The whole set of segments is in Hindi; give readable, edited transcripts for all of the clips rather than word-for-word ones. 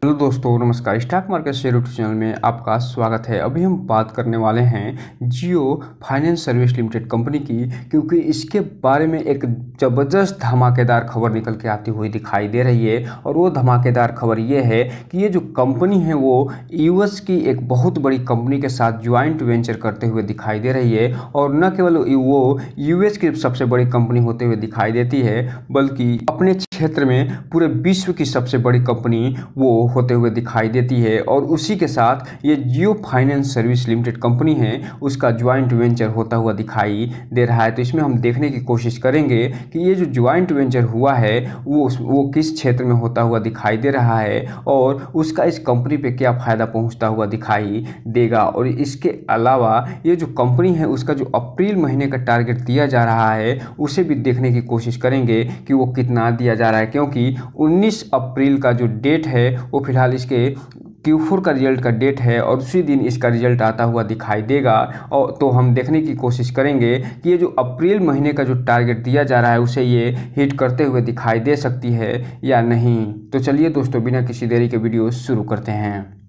हेलो दोस्तों, नमस्कार। Stock market share YouTube channel में आपका स्वागत है। अभी हम बात करने वाले हैं जियो फाइनेंस सर्विस लिमिटेड कंपनी की, क्योंकि इसके बारे में एक ज़बरदस्त धमाकेदार खबर निकल के आती हुई दिखाई दे रही है। और वो धमाकेदार खबर ये है कि ये जो कंपनी है वो यूएस की एक बहुत बड़ी कंपनी के साथ ज्वाइंट वेंचर करते हुए दिखाई दे रही है। और न केवल वो यूएस की सबसे बड़ी कंपनी होते हुए दिखाई देती है, बल्कि अपने क्षेत्र में पूरे विश्व की सबसे बड़ी कंपनी वो होते हुए दिखाई देती है। और उसी के साथ ये जियो फाइनेंस सर्विस लिमिटेड कंपनी है, उसका ज्वाइंट वेंचर होता हुआ दिखाई दे रहा है। तो इसमें हम देखने की कोशिश करेंगे कि ये जो ज्वाइंट वेंचर हुआ है वो किस क्षेत्र में होता हुआ दिखाई दे रहा है और उसका इस कंपनी पे क्या फ़ायदा पहुंचता हुआ दिखाई देगा। और इसके अलावा ये जो कंपनी है उसका जो अप्रैल महीने का टारगेट दिया जा रहा है उसे भी देखने की कोशिश करेंगे कि वो कितना दिया जा रहा है, क्योंकि 19 अप्रैल का जो डेट है वो फिलहाल इसके Q4 का रिजल्ट का डेट है और उसी दिन इसका रिजल्ट आता हुआ दिखाई देगा। और तो हम देखने की कोशिश करेंगे कि ये जो अप्रैल महीने का जो टारगेट दिया जा रहा है उसे ये हिट करते हुए दिखाई दे सकती है या नहीं। तो चलिए दोस्तों, बिना किसी देरी के वीडियो शुरू करते हैं।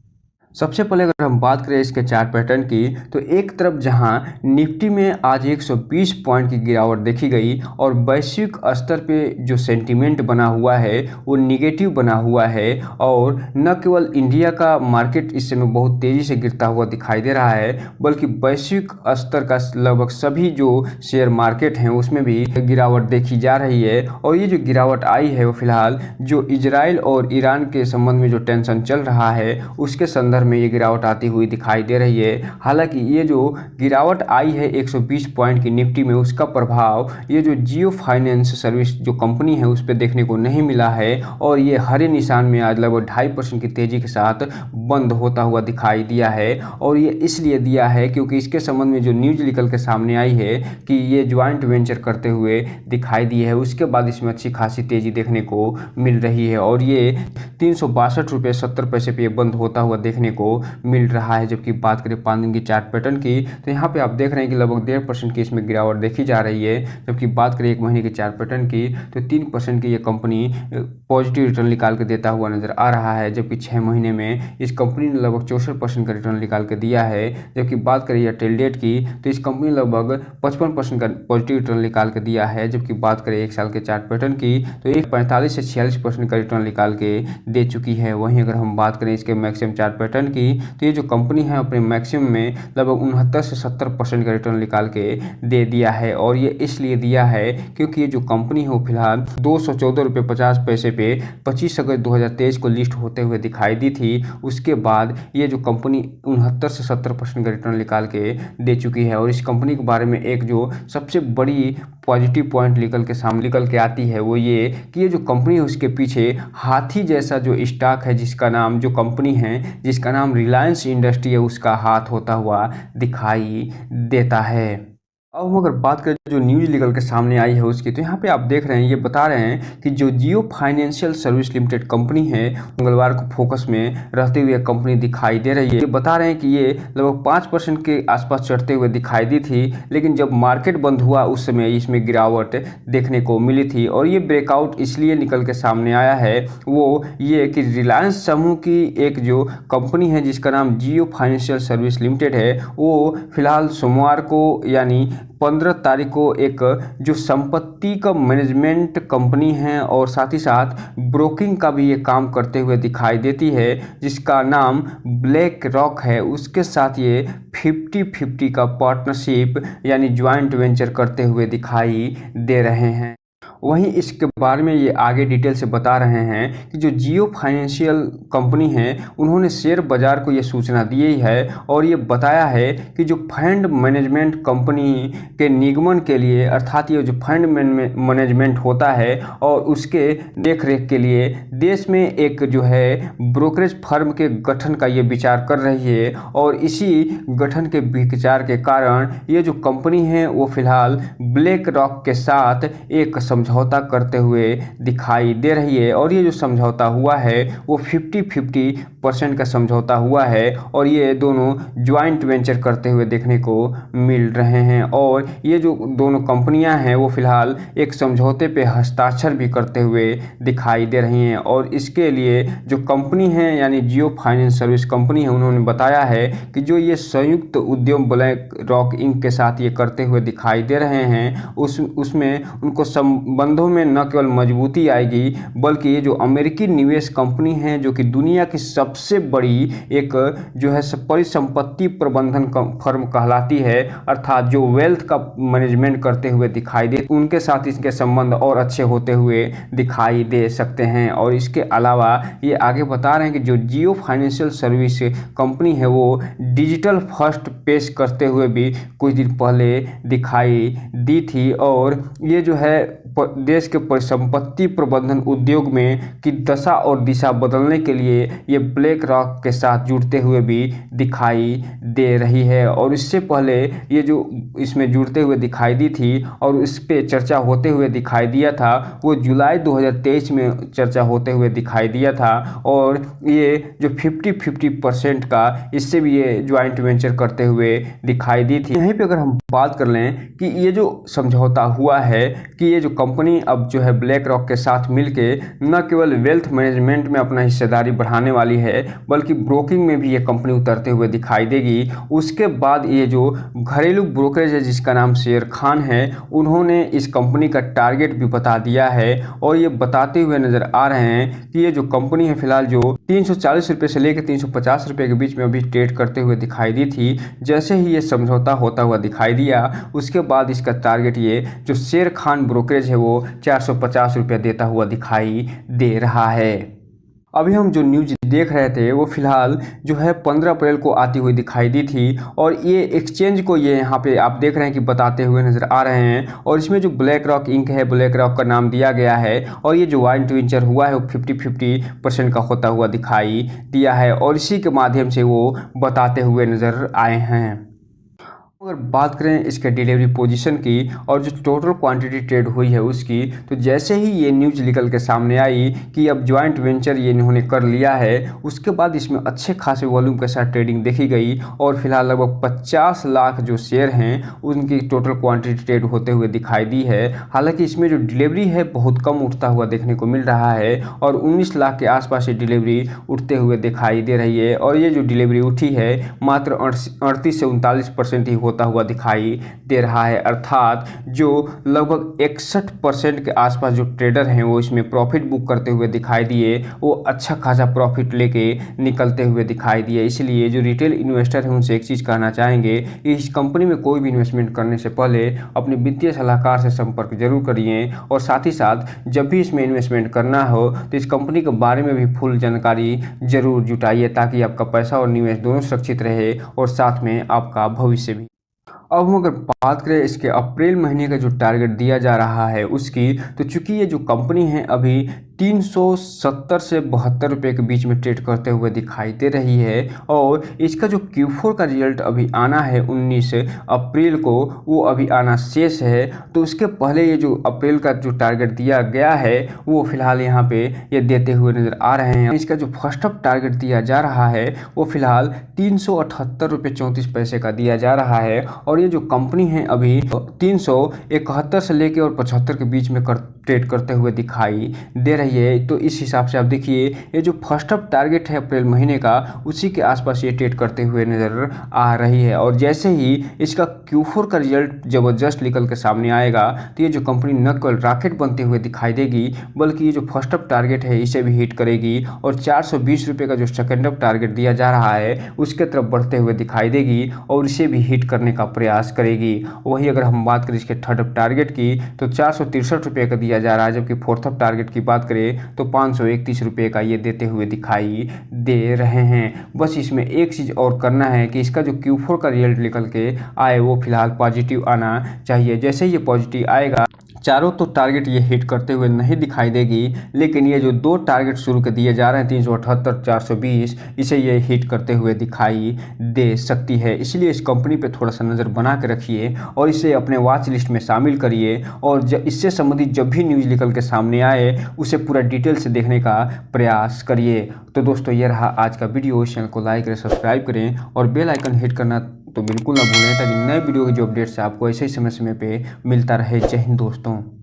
सबसे पहले अगर हम बात करें इसके चार्ट पैटर्न की, तो एक तरफ जहां निफ्टी में आज 120 पॉइंट की गिरावट देखी गई और वैश्विक स्तर पे जो सेंटीमेंट बना हुआ है वो निगेटिव बना हुआ है। और न केवल इंडिया का मार्केट इस समय बहुत तेज़ी से गिरता हुआ दिखाई दे रहा है, बल्कि वैश्विक स्तर का लगभग सभी जो शेयर मार्केट हैं उसमें भी गिरावट देखी जा रही है। और ये जो गिरावट आई है वो फिलहाल जो इजराइल और ईरान के संबंध में जो टेंशन चल रहा है उसके संदर्भ में ये गिरावट आती हुई दिखाई दे रही है। हालांकि ये जो गिरावट आई है 120 पॉइंट की निफ्टी में, उसका प्रभाव ये जो जियो फाइनेंस सर्विस जो कंपनी है उस पर देखने को नहीं मिला है। और ये हरे निशान में आज लगभग 2.5% की तेजी के साथ बंद होता हुआ दिखाई दिया है। और ये इसलिए दिया है क्योंकि इसके संबंध में जो न्यूज निकल के सामने आई है कि ये ज्वाइंट वेंचर करते हुए दिखाई दी है, उसके बाद इसमें अच्छी खासी तेजी देखने को मिल रही है। और ये 362 रुपये 70 पैसे पे बंद होता हुआ देखने को मिल रहा है। जबकि बात करें 5 दिन की चार्ट पैटर्न की, तो यहाँ पे आप देख रहे हैं कि लगभग 1.5% की इसमें गिरावट देखी जा रही है। जबकि बात करें 1 महीने की चार्ट पैटर्न की, तो 3% की ये कंपनी पॉजिटिव रिटर्न निकाल के देता हुआ नजर आ रहा है। जबकि 6 महीने में इस कंपनी ने लगभग 64% का रिटर्न निकाल के दिया है। जबकि बात करें एयरटेल डेट की, तो इस कंपनी ने लगभग 55% का पॉजिटिव रिटर्न निकाल के दिया है। जबकि बात करें 1 साल के चार्ट पैटर्न की, तो एक 45 से 46% का रिटर्न निकाल के दे चुकी है। वहीं अगर हम बात करें इसके मैक्सिमम चार्ट पैटर्न की, तो ये जो कंपनी है अपने मैक्सिमम में लगभग 69 से 70% का रिटर्न निकाल के दे दिया है। और ये इसलिए दिया है क्योंकि ये जो कंपनी है वो फिलहाल 214 रुपये 50 पैसे पे 25 अगस्त 2023 को लिस्ट होते हुए दिखाई दी थी। उसके बाद ये जो कंपनी 69 से 70% का रिटर्न निकाल के दे चुकी है। और इस कंपनी के बारे में एक जो सबसे बड़ी पॉजिटिव पॉइंट निकल के आती है वो ये कि ये जो कंपनी है उसके पीछे हाथी जैसा जो स्टॉक है, जिसका नाम जो कंपनी है जिसका नाम रिलायंस इंडस्ट्री है, उसका हाथ होता हुआ दिखाई देता है। अब हम अगर बात करें जो न्यूज निकल के सामने आई है उसकी, तो यहाँ पे आप देख रहे हैं ये बता रहे हैं कि जो जियो फाइनेंशियल सर्विस लिमिटेड कंपनी है मंगलवार को फोकस में रहते हुए कंपनी दिखाई दे रही है। ये बता रहे हैं कि ये लगभग 5% के आसपास चढ़ते हुए दिखाई दी थी, लेकिन जब मार्केट बंद हुआ उस समय इसमें गिरावट देखने को मिली थी। और ये ब्रेकआउट इसलिए निकल के सामने आया है वो ये कि रिलायंस समूह की एक जो कंपनी है जिसका नाम जियो फाइनेंशियल सर्विस लिमिटेड है, वो फिलहाल सोमवार को यानी 15 तारीख को एक जो संपत्ति का मैनेजमेंट कंपनी है और साथ ही साथ ब्रोकिंग का भी ये काम करते हुए दिखाई देती है, जिसका नाम ब्लैक रॉक है, उसके साथ ये 50-50 का पार्टनरशिप यानी ज्वाइंट वेंचर करते हुए दिखाई दे रहे हैं। वहीं इसके बारे में ये आगे डिटेल से बता रहे हैं कि जो जियो फाइनेंशियल कंपनी है उन्होंने शेयर बाजार को ये सूचना दी है और ये बताया है कि जो फंड मैनेजमेंट कंपनी के निगमन के लिए, अर्थात ये जो फंड मैनेजमेंट होता है और उसके देखरेख के लिए देश में एक जो है ब्रोकरेज फर्म के गठन का ये विचार कर रही है। और इसी गठन के विचार के कारण ये जो कंपनी है वो फिलहाल ब्लैक रॉक के साथ एक समझौता समझौता करते हुए दिखाई दे रही है। और ये जो समझौता हुआ है वो 50-50% का समझौता हुआ है और ये दोनों ज्वाइंट वेंचर करते हुए देखने को मिल रहे हैं। और ये जो दोनों कंपनियां हैं वो फिलहाल एक समझौते पे हस्ताक्षर भी करते हुए दिखाई दे रही हैं। और इसके लिए जो कंपनी है यानी जियो फाइनेंस सर्विस कंपनी है, उन्होंने बताया है कि जो ये संयुक्त उद्यम ब्लैक रॉक इंक के साथ ये करते हुए दिखाई दे रहे हैं उसमें उनको संबंधों में न केवल मजबूती आएगी बल्कि ये जो अमेरिकी निवेश कंपनी है जो कि दुनिया की सबसे बड़ी एक जो है परिसंपत्ति प्रबंधन फर्म कहलाती है, अर्थात जो वेल्थ का मैनेजमेंट करते हुए दिखाई दे, उनके साथ इसके संबंध और अच्छे होते हुए दिखाई दे सकते हैं। और इसके अलावा ये आगे बता रहे हैं कि जो जियो फाइनेंशियल सर्विस कंपनी है वो डिजिटल फर्स्ट पेश करते हुए भी कुछ दिन पहले दिखाई दी थी। और ये जो है देश के परिसंपत्ति प्रबंधन उद्योग में की दशा और दिशा बदलने के लिए ये ब्लैक रॉक के साथ जुड़ते हुए भी दिखाई दे रही है। और इससे पहले ये जो इसमें जुड़ते हुए दिखाई दी थी और इस पे चर्चा होते हुए दिखाई दिया था वो जुलाई 2023 में चर्चा होते हुए दिखाई दिया था। और ये जो 50-50% का इससे भी ये ज्वाइंट वेंचर करते हुए दिखाई दी थी। यहीं पे अगर हम बात कर लें कि ये जो समझौता हुआ है कि ये जो कंपनी अब जो है ब्लैक रॉक के साथ मिलके न केवल वेल्थ मैनेजमेंट में अपना हिस्सेदारी बढ़ाने वाली है बल्कि ब्रोकिंग में भी ये कंपनी उतरते हुए दिखाई देगी। उसके बाद ये जो घरेलू ब्रोकरेज है जिसका नाम शेर खान है, उन्होंने इस कंपनी का टारगेट भी बता दिया है और ये बताते हुए नजर आ रहे हैं कि ये जो कंपनी है फिलहाल जो 340 रुपये से लेकर 350 रुपये के बीच में अभी ट्रेड करते हुए दिखाई दी थी। जैसे ही ये समझौता होता हुआ दिखाई दिया उसके बाद इसका टारगेट ये जो शेर खान ब्रोकरेज है वो 450 रुपये देता हुआ दिखाई दे रहा है। अभी हम जो न्यूज देख रहे थे वो फिलहाल जो है 15 अप्रैल को आती हुई दिखाई दी थी और ये एक्सचेंज को ये यहाँ पे आप देख रहे हैं कि बताते हुए नजर आ रहे हैं। और इसमें जो ब्लैक रॉक इंक है, ब्लैक रॉक का नाम दिया गया है और ये जो ज्वाइंट वेंचर हुआ है वो 50-50% का होता हुआ दिखाई दिया है और इसी के माध्यम से वो बताते हुए नजर आए हैं। अगर बात करें इसके डिलीवरी पोजीशन की और जो टोटल क्वांटिटी ट्रेड हुई है उसकी, तो जैसे ही ये न्यूज़ निकल के सामने आई कि अब ज्वाइंट वेंचर ये इन्होंने कर लिया है उसके बाद इसमें अच्छे खासे वॉल्यूम के साथ ट्रेडिंग देखी गई और फिलहाल लगभग 50 लाख जो शेयर हैं उनकी टोटल क्वांटिटी ट्रेड होते हुए दिखाई दी है। हालांकि इसमें जो डिलीवरी है बहुत कम उठता हुआ देखने को मिल रहा है और 19 लाख के आसपास ये डिलीवरी उठते हुए दिखाई दे रही है। और ये जो डिलीवरी उठी है मात्र 38 से 39% ही होता हुआ दिखाई दे रहा है, अर्थात जो लगभग 61% के आसपास जो ट्रेडर हैं वो इसमें प्रॉफिट बुक करते हुए दिखाई दिए, वो अच्छा खासा प्रॉफिट लेके निकलते हुए दिखाई दिए। इसलिए जो रिटेल इन्वेस्टर हैं उनसे एक चीज़ कहना चाहेंगे कि इस कंपनी में कोई भी इन्वेस्टमेंट करने से पहले अपने वित्तीय सलाहकार से संपर्क जरूर करिए और साथ ही साथ जब भी इसमें इन्वेस्टमेंट करना हो तो इस कंपनी के बारे में भी फुल जानकारी जरूर जुटाइए ताकि आपका पैसा और निवेश दोनों सुरक्षित रहे और साथ में आपका भविष्य भी। अब हम अगर बात करें इसके अप्रैल महीने का जो टारगेट दिया जा रहा है उसकी, तो चूंकि ये जो कंपनी है अभी 370 से 72 रुपये के बीच में ट्रेड करते हुए दिखाई दे रही है और इसका जो Q4 का रिजल्ट अभी आना है 19 अप्रैल को, वो अभी आना शेष है। तो उसके पहले ये जो अप्रैल का जो टारगेट दिया गया है वो फिलहाल यहाँ पे ये देते हुए नज़र आ रहे हैं। इसका जो फर्स्ट अप टारगेट दिया जा रहा है वो फिलहाल 378 रुपये 34 पैसे का दिया जा रहा है और ये जो कंपनी है अभी 371 से लेके और 75 के बीच में ट्रेड करते हुए दिखाई दे रही है। तो इस हिसाब से आप देखिए ये जो फर्स्ट अप टारगेट है अप्रैल महीने का उसी के आसपास ये ट्रेड करते हुए नज़र आ रही है। और जैसे ही इसका Q4 का रिजल्ट ज़बरदस्त निकल के सामने आएगा तो ये जो कंपनी न केवल रॉकेट बनते हुए दिखाई देगी बल्कि ये जो फर्स्ट अप टारगेट है इसे भी हिट करेगी और 420 रुपये का जो सेकेंड अप टारगेट दिया जा रहा है उसके तरफ बढ़ते हुए दिखाई देगी और इसे भी हिट करने का प्रयास करेगी। वही अगर हम बात करें इसके थर्ड अप टारगेट की तो 463 रुपये का दिया जा रहा है, जबकि फोर्थ अप टारगेट की बात करें तो 531 रुपये का ये देते हुए दिखाई दे रहे हैं। बस इसमें एक चीज़ और करना है कि इसका जो Q4 का रिजल्ट निकल के आए वो फिलहाल पॉजिटिव आना चाहिए। जैसे ये पॉजिटिव आएगा, चारों तो टारगेट ये हिट करते हुए नहीं दिखाई देगी, लेकिन ये जो 2 टारगेट शुरू के दिए जा रहे हैं 378, 420, इसे ये हिट करते हुए दिखाई दे सकती है। इसलिए इस कंपनी पे थोड़ा सा नज़र बना के रखिए और इसे अपने वॉच लिस्ट में शामिल करिए, और इससे संबंधित जब भी न्यूज़ निकल के सामने आए उसे पूरा डिटेल से देखने का प्रयास करिए। तो दोस्तों, ये रहा आज का वीडियो। चैनल को लाइक करें, सब्सक्राइब करें और बेल आइकन हिट करना तो बिल्कुल ना भूलें, ताकि नए वीडियो के जो अपडेट्स है आपको ऐसे ही समय समय पे मिलता रहे। जय हिंद दोस्तों।